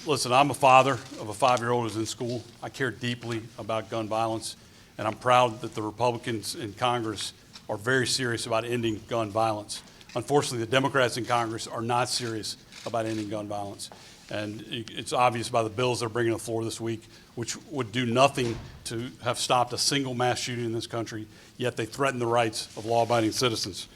Listen, I'm a father of a 5-year-old who's in school. I care deeply about gun violence, and I'm proud that the Republicans in Congress are very serious about ending gun violence. Unfortunately, the Democrats in Congress are not serious about ending gun violence. And it's obvious by the bills they're bringing to the floor this week, which would do nothing to have stopped a single mass shooting in this country, yet they threaten the rights of law-abiding citizens.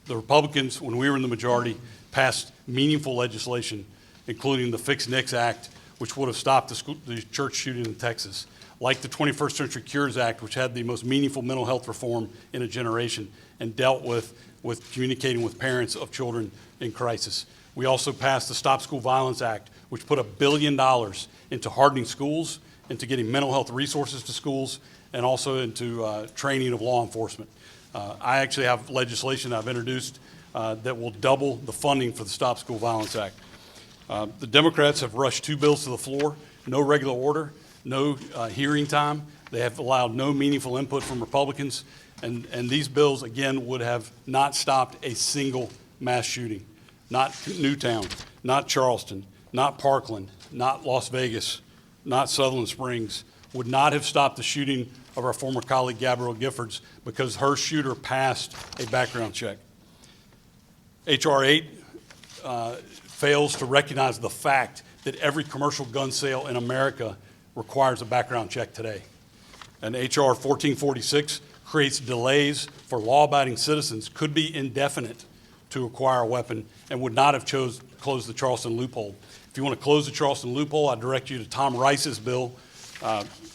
The Republicans, when we were in the majority, passed meaningful legislation, including the Fix NICS Act, which would have stopped the church shooting in Texas, like the 21st Century Cures Act, which had the most meaningful mental health reform in a generation and dealt with communicating with parents of children in crisis. We also passed the Stop School Violence Act, which put $1 billion into hardening schools, into getting mental health resources to schools, and also into training of law enforcement. I actually have legislation I've introduced that will double the funding for the Stop School Violence Act. The Democrats have rushed 2 bills to the floor, no regular order, no hearing time. They have allowed no meaningful input from Republicans, and these bills, again, would have not stopped a single mass shooting. Not Newtown, not Charleston, not Parkland, not Las Vegas, not Sutherland Springs, would not have stopped the shooting of our former colleague Gabrielle Giffords because her shooter passed a background check. H.R. 8 fails to recognize the fact that every commercial gun sale in America requires a background check today. And H.R. 1446 creates delays for law-abiding citizens, could be indefinite, to acquire a weapon, and would not have closed the Charleston loophole. If you want to close the Charleston loophole, I direct you to Tom Rice's bill,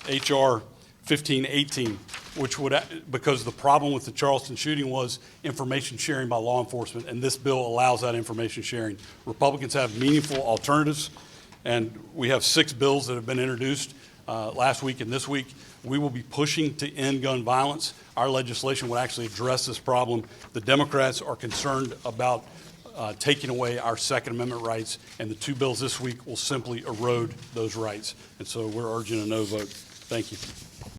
H.R. 1518, which would, because the problem with the Charleston shooting was information sharing by law enforcement, and this bill allows that information sharing. Republicans have meaningful alternatives, and we have 6 bills that have been introduced last week and this week. We will be pushing to end gun violence. Our legislation would actually address this problem. The Democrats are concerned about taking away our Second Amendment rights, and the 2 bills this week will simply erode those rights. And so we're urging a no vote. Thank you.